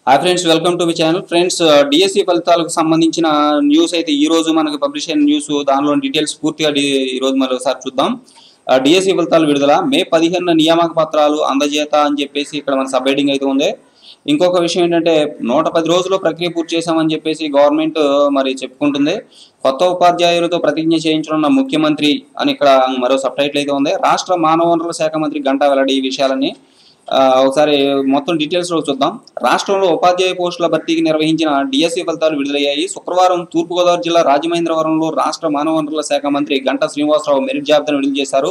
Hi friends, welcome to my channel. Friends, DSC ఫలితాలకు సంబంధించిన news అయితే ఈ రోజు మనకి పబ్లిష్ అయిన న్యూస్, దానిలో డీటెయిల్స్ పూర్తిగా ఈ రోజు మరోసారి చూద్దాం. డిఎస్సి ఫలితాలు విడుదల మే 15 నియామక పత్రాలు అందజేత అని చెప్పేసి ఇక్కడ మన సబ్ హెడ్డింగ్ అయితే ఉంది. ఇంకొక విషయం ఏంటంటే 110 రోజుల్లో ప్రక్రియ పూర్తి చేశామని చెప్పేసి గవర్నమెంట్ మరి చెప్పుకుంటుంది. కొత్త ఉపాధ్యాయులతో ప్రతిజ్ఞ చేయించనున్న ముఖ్యమంత్రి అని ఇక్కడ మరో సబ్ టైటిల్ అయితే ఉంది. రాష్ట్ర మానవ వనరుల శాఖ మంత్రి గంటా వెల్లడి ఈ విషయాలని ఒకసారి మొత్తం డీటెయిల్స్ లో చూద్దాం. రాష్ట్రంలో ఉపాధ్యాయ పోస్టుల భర్తీకి నిర్వహించిన డిఎస్సి ఫలితాలు విడుదలయ్యాయి. శుక్రవారం తూర్పుగోదావరి జిల్లా రాజమహేంద్రవరంలో రాష్ట్ర మానవ వనరుల శాఖ మంత్రి గంటా శ్రీనివాసరావు మెరిట్ జాబితాను విడుదల చేశారు.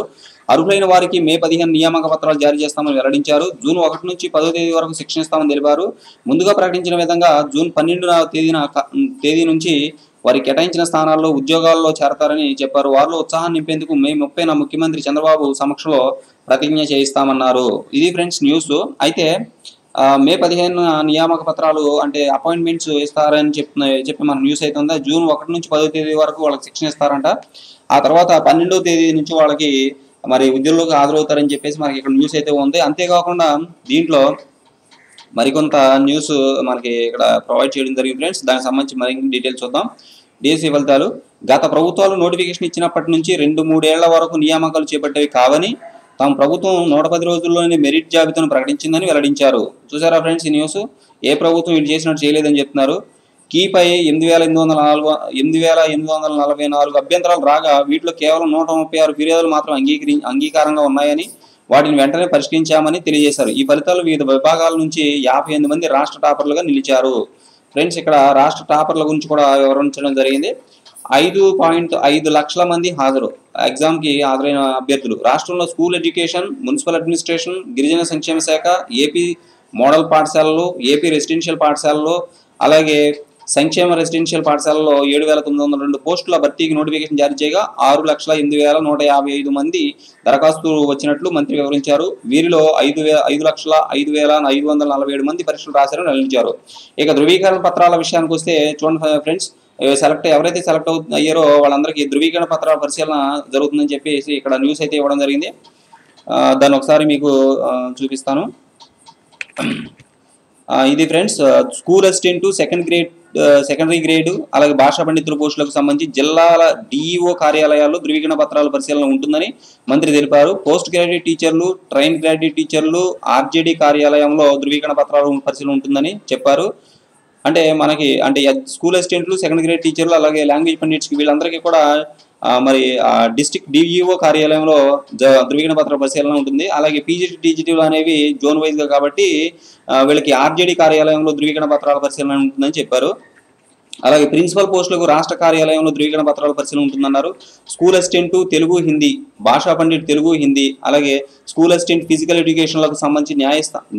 అర్హులైన వారికి మే 15 నియామక పత్రాలు జారీ చేస్తామని వెల్లడించారు. జూన్ 1 నుంచి 10వ తేదీ వరకు శిక్షణ ఇస్తామని తెలిపారు. ముందుగా ప్రకటించిన విధంగా జూన్ 12వ తేదీ నుంచి వారికి కేటాయించిన స్థానాల్లో ఉద్యోగాల్లో చేరతారని చెప్పారు. వారిలో ఉత్సాహాన్ని నింపేందుకు మే 30న ముఖ్యమంత్రి చంద్రబాబు సమక్షంలో ప్రతిజ్ఞ చేయిస్తామన్నారు. ఇది ఫ్రెండ్స్ న్యూస్. అయితే మే 15 నియామక పత్రాలు అంటే అపాయింట్మెంట్స్ ఇస్తారని చెప్పి మన న్యూస్ అయితే ఉందా. జూన్ 1 నుంచి 10వ తేదీ వరకు వాళ్ళకి శిక్షణ ఇస్తారంట. ఆ తర్వాత 12వ తేదీ నుంచి వాళ్ళకి మరి ఉద్యోగులకు హాజరవుతారని చెప్పేసి మనకి ఇక్కడ న్యూస్ అయితే ఉంది. అంతేకాకుండా దీంట్లో మరికొంత న్యూస్ మనకి ఇక్కడ ప్రొవైడ్ చేయడం జరిగింది ఫ్రెండ్స్. దానికి సంబంధించి మరిన్ని డీటెయిల్స్ చూద్దాం. డిఎస్సి ఫలితాలు గత ప్రభుత్వాలు నోటిఫికేషన్ ఇచ్చినప్పటి నుంచి 2-3 ఏళ్ల వరకు నియామకాలు చేపట్టేవి కావని తమ ప్రభుత్వం 110 రోజుల్లోనే మెరిట్ జాబితాను ప్రకటించిందని వెల్లడించారు. చూసారా ఫ్రెండ్స్, ఈ న్యూస్ ఏ ప్రభుత్వం ఇది చేసినట్టు చేయలేదని చెప్తున్నారు. కీపై 8,844 అభ్యంతరాలు రాగా వీటిలో కేవలం 136 ఫిర్యాదులు మాత్రం అంగీకారంగా ఉన్నాయని, వాటిని వెంటనే పరిష్కరించామని తెలియజేశారు. ఈ ఫలితాలు వివిధ విభాగాల నుంచి 58 మంది రాష్ట్ర టాపర్లుగా నిలిచారు. ఫ్రెండ్స్, ఇక్కడ రాష్ట్ర టాపర్ల గురించి కూడా వివరించడం జరిగింది. 5.5 లక్షల మంది హాజరు ఎగ్జామ్కి హాజరైన అభ్యర్థులు. రాష్ట్రంలో స్కూల్ ఎడ్యుకేషన్, మున్సిపల్ అడ్మినిస్ట్రేషన్, గిరిజన సంక్షేమ శాఖ, ఏపీ మోడల్ పాఠశాలలు, ఏపీ రెసిడెన్షియల్ పాఠశాలలో, అలాగే సంక్షేమ రెసిడెన్షియల్ పాఠశాలలో 7,902 పోస్టుల భర్తీకి నోటిఫికేషన్ జారీ చేయగా 6,08,155 మంది దరఖాస్తులు వచ్చినట్లు మంత్రి వివరించారు. వీరిలో 5,05,547 మంది పరీక్షలు రాశారని వెల్లడించారు. ఇక ధృవీకరణ పత్రాల విషయానికి వస్తే చూడండి ఫ్రెండ్స్, ఎవరైతే సెలెక్ట్ అయ్యారో వాళ్ళందరికీ ధృవీకరణ పత్రాల పరిశీలన జరుగుతుందని చెప్పేసి ఇక్కడ న్యూస్ అయితే ఇవ్వడం జరిగింది. దాన్ని ఒకసారి మీకు చూపిస్తాను. ఇది friends, school assistant secondary grade అలాగే భాషా పండితుల పోస్టులకు సంబంధించి జిల్లాల డిఈఓ కార్యాలయాల్లో ధృవీకరణ పత్రాల పరిశీలన ఉంటుందని మంత్రి తెలిపారు. పోస్ట్ గ్రాడ్యుయేట్ టీచర్లు, ట్రైన్ గ్రాడ్యుయేట్ టీచర్లు, ఆర్జేడీ కార్యాలయంలో ధృవీకరణ పత్రాల పరిశీలన ఉంటుందని చెప్పారు. అంటే మనకి స్కూల్ అసిస్టెంట్లు, సెకండ్ గ్రేడ్ టీచర్లు అలాగే లాంగ్వేజ్ పండిట్స్కి వీళ్ళందరికీ కూడా మరి డిస్ట్రిక్ట్ డిఈఓ కార్యాలయంలో ధృవీకరణ పత్రాల పరిశీలన ఉంటుంది. అలాగే పీజీటీ టీజీటీలు అనేవి జోన్ వైజ్గా కాబట్టి వీళ్ళకి ఆర్జేడీ కార్యాలయంలో ధృవీకరణ పత్రాల పరిశీలన ఉంటుందని చెప్పారు. అలాగే ప్రిన్సిపల్ పోస్టులకు రాష్ట్ర కార్యాలయంలో ధృవీకరణ పత్రాల పరిశీలన ఉంటుందన్నారు. స్కూల్ అసిస్టెంట్ తెలుగు, హిందీ, భాషా పండిట్ తెలుగు, హిందీ, అలాగే స్కూల్ అసిస్టెంట్ ఫిజికల్ ఎడ్యుకేషన్లకు సంబంధించి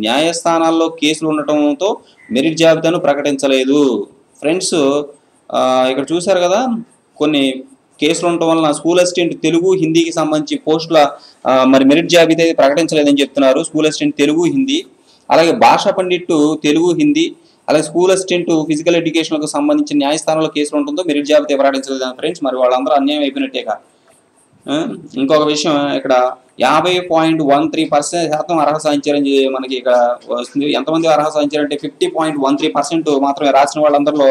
న్యాయస్థానాల్లో కేసులు ఉండటంతో మెరిట్ జాబితాను ప్రకటించలేదు. ఫ్రెండ్స్, ఇక్కడ చూశారు కదా, కొన్ని కేసులు ఉండటం వలన స్కూల్ అసిస్టెంట్ తెలుగు, హిందీకి సంబంధించి పోస్టుల మరి మెరిట్ జాబితా ప్రకటించలేదని చెప్తున్నారు. స్కూల్ అసిస్టెంట్ తెలుగు, హిందీ, అలాగే భాషా పండిట్ తెలుగు, హిందీ, అలాగే స్కూల్ అసిస్టెంట్ ఫిజికల్ ఎడ్యుకేషన్కు సంబంధించిన న్యాయస్థానంలో కేసులు ఉంటుందో మెరిట్ జాబితా ప్రకటించలేదు ఫ్రెండ్స్. మరి వాళ్ళందరూ అన్యాయం అయిపోయినట్టేగా. ఇంకొక విషయం, ఇక్కడ 50.13% అర్హత సాధించారని మనకి ఇక్కడ వస్తుంది. ఎంతమంది అర్హత సాధించారంటే 50.13% మాత్రమే రాసిన వాళ్ళందరిలో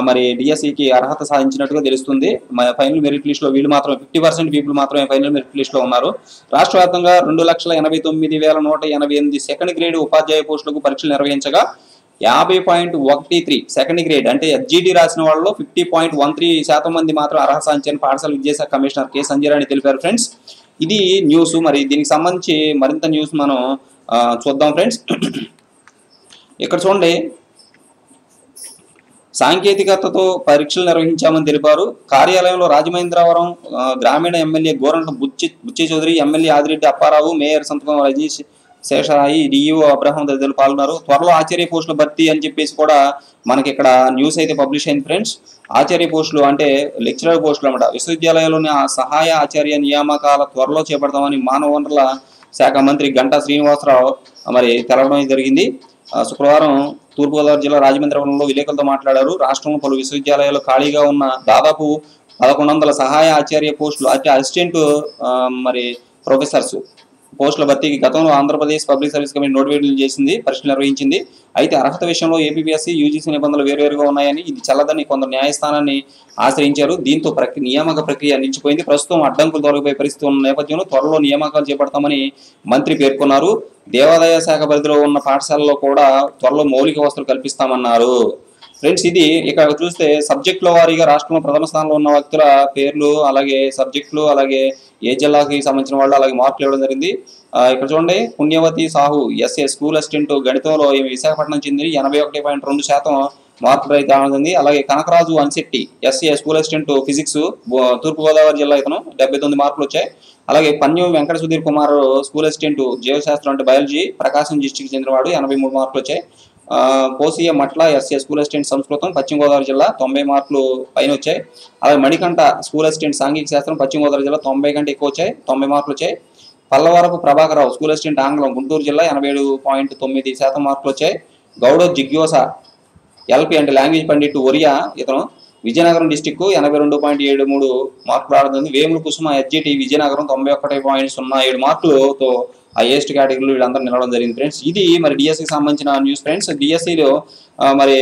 మరి డిఎస్సికి అర్హత సాధించినట్టుగా తెలుస్తుంది. ఫైనల్ మెరిట్ లిస్ట్ లో వీళ్ళు మాత్రం 50% పీపుల్ మాత్రమే ఫైనల్ మెరిట్ లిస్ట్ లో ఉన్నారు. రాష్ట్ర వ్యాప్తంగా 2,89,188 సెకండ్ గ్రేడ్ ఉపాధ్యాయ పోస్టులకు పరీక్షలు నిర్వహించగా 50.13 సెకండ్ గ్రేడ్ అంటే ఎస్జిటి రాసిన వాళ్ళలో 50.13% మంది మాత్రం అర్హత సాధించారని పాఠశాల విద్యాశాఖ కమిషనర్ కె సంజయరాణి తెలిపారు. ఫ్రెండ్స్, ఇది న్యూస్. మరి దీనికి సంబంధించి మరింత న్యూస్ మనం చూద్దాం ఫ్రెండ్స్. ఇక్కడ చూడండి, సాంకేతికతతో పరీక్షలు నిర్వహించామని తెలిపారు. కార్యాలయంలో రాజమహేంద్రవరం గ్రామీణ ఎమ్మెల్యే గోరంట్ల బుచ్చి చౌదరి, ఎమ్మెల్యే ఆదిరెడ్డి అప్పారావు, మేయర్ సంతకం రజనీష్ శేషరాయి, డిఈఓ అబ్రహం తదితరులు పాల్గొన్నారు. త్వరలో ఆచార్య పోస్టుల భర్తీ అని చెప్పేసి కూడా మనకి ఇక్కడ న్యూస్ అయితే పబ్లిష్ అయింది ఫ్రెండ్స్. ఆచార్య పోస్టులు అంటే లెక్చరర్ పోస్టులు అన్నమాట. విశ్వవిద్యాలయంలోని సహాయ ఆచార్య నియామకాల త్వరలో చేపడతామని మానవ వనరుల శాఖ మంత్రి గంటా శ్రీనివాసరావు మరి తెలపడం జరిగింది. శుక్రవారం తూర్పుగోదావరి జిల్లా రాజమహేంద్రవరంలో విలేకరులతో మాట్లాడారు. రాష్ట్రంలో పలు విశ్వవిద్యాలయాల్లో ఖాళీగా ఉన్న దాదాపు 1,100 సహాయ ఆచార్య పోస్టులు అంటే అసిస్టెంట్ మరి ప్రొఫెసర్స్ పోస్టుల భర్తీకి గతంలో Andhra Pradesh public service commission notification చేసింది, పరీక్షలు నిర్వహించింది. అయితే అర్హత విషయంలో ఏపీపీఎస్సీ, యూజీసీ నిబంధనలు వేరువేరుగా ఉన్నాయని, ఇది చల్లదని కొందరు న్యాయస్థానాన్ని ఆశ్రయించారు. దీంతో నియామక ప్రక్రియ నిలిచిపోయింది. ప్రస్తుతం అడ్డంకులు తొలగిపోయే పరిస్థితి ఉన్న నేపథ్యంలో త్వరలో నియామకాలు చేపడతామని మంత్రి పేర్కొన్నారు. దేవాదాయ శాఖ పరిధిలో ఉన్న పాఠశాలలో కూడా త్వరలో మౌలిక వసతులు కల్పిస్తామన్నారు. ఫ్రెండ్స్, ఇది ఇక్కడ చూస్తే సబ్జెక్టుల వారీగా రాష్ట్రంలో ప్రథమ స్థానంలో ఉన్న వ్యక్తుల పేర్లు, అలాగే సబ్జెక్టులు, అలాగే ఏ జిల్లాకి సంబంధించిన వాళ్ళు, అలాగే మార్కులు ఇవ్వడం జరిగింది. ఇక్కడ చూడండి, Punyavathi Sahu SA school assistant గణితంలో విశాఖపట్నం చెంది 81.2% మార్కులు అయితే రానుంది. అలాగే Kanakaraju Anshetti SA school assistant physics Thurpu Godavari జిల్లా, ఇతను 79 మార్కులు వచ్చాయి. అలాగే పన్యం వెంకట సుధీర్ కుమార్ స్కూల్ అసిస్టెంట్ జీవశాస్త్రం అంటే బయాలజీ ప్రకాశం డిస్టిక్ చెందినవాడు, 83 మార్కులు వచ్చాయి. Kosiya Matla SA school assistant Samskritam Paschima Godavari జిల్లా, 90 మార్కులు పైన వచ్చాయి. అలాగే మణికంఠ స్కూల్ అసిస్టెంట్ సాంఘిక శాస్త్రం పశ్చిమ గోదావరి జిల్లా, 90 కంటే ఎక్కువ వచ్చాయి, 90 మార్కులు వచ్చాయి. పల్లవరపు ప్రభాకరరావు స్కూల్ అసిస్టెంట్ ఆంగ్లం గుంటూరు జిల్లా, 87.9% మార్కులు వచ్చాయి. గౌడ జిగ్యోస ఎల్పి అంటే లాంగ్వేజ్ పండిట్ ఒరియా, ఇతను విజయనగరం డిస్టిక్, 82.73 మార్కులు రావడం. వేముల కుసుమ ఎస్జిటి విజయనగరం 91.07 మార్కులతో హైయెస్ట్ కేటగిరీలో వీళ్ళందరూ నిలవడం జరిగింది. ఫ్రెండ్స్, ఇది మరి డిఎస్సికి సంబంధించిన న్యూస్. ఫ్రెండ్స్, డిఎస్సిలో మరి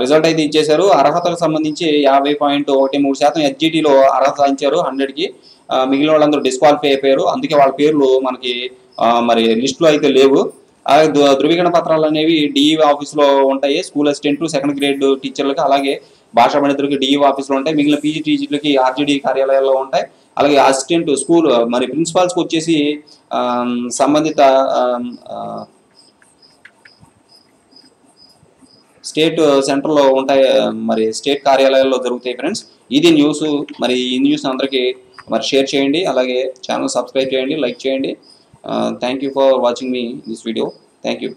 రిజల్ట్ అయితే ఇచ్చేశారు. అర్హతలకు సంబంధించి 50.13% ఎస్జిటిలో అర్హత సాధించారు 100కి. మిగిలిన వాళ్ళందరూ డిస్క్వాలిఫై అయిపోయారు. అందుకే వాళ్ళ పేర్లు మనకి మరి లిస్టులో అయితే లేవు. అలాగే ధృవీకరణ పత్రాలు అనేవి డిఈ ఆఫీస్లో ఉంటాయి. స్కూల్ అసిస్టెంట్, సెకండ్ గ్రేడ్ టీచర్లకు, అలాగే భాషా పండితులకి డిఈ ఆఫీస్లో ఉంటాయి. మిగిలిన పీజీ టీచర్లకి ఆర్జీడీ కార్యాలయాల్లో ఉంటాయి. అలాగే అసిస్టెంట్ స్కూల్ మరి ప్రిన్సిపాల్స్కి వచ్చేసి సంబంధిత స్టేట్ సెంటర్లో ఉంటాయి, మరి స్టేట్ కార్యాలయాల్లో జరుగుతాయి. ఫ్రెండ్స్, ఇది న్యూస్. మరి ఈ న్యూస్ అందరికీ మరి షేర్ చేయండి, అలాగే ఛానల్ సబ్స్క్రైబ్ చేయండి, లైక్ చేయండి. Thank you for watching me this video. Thank you.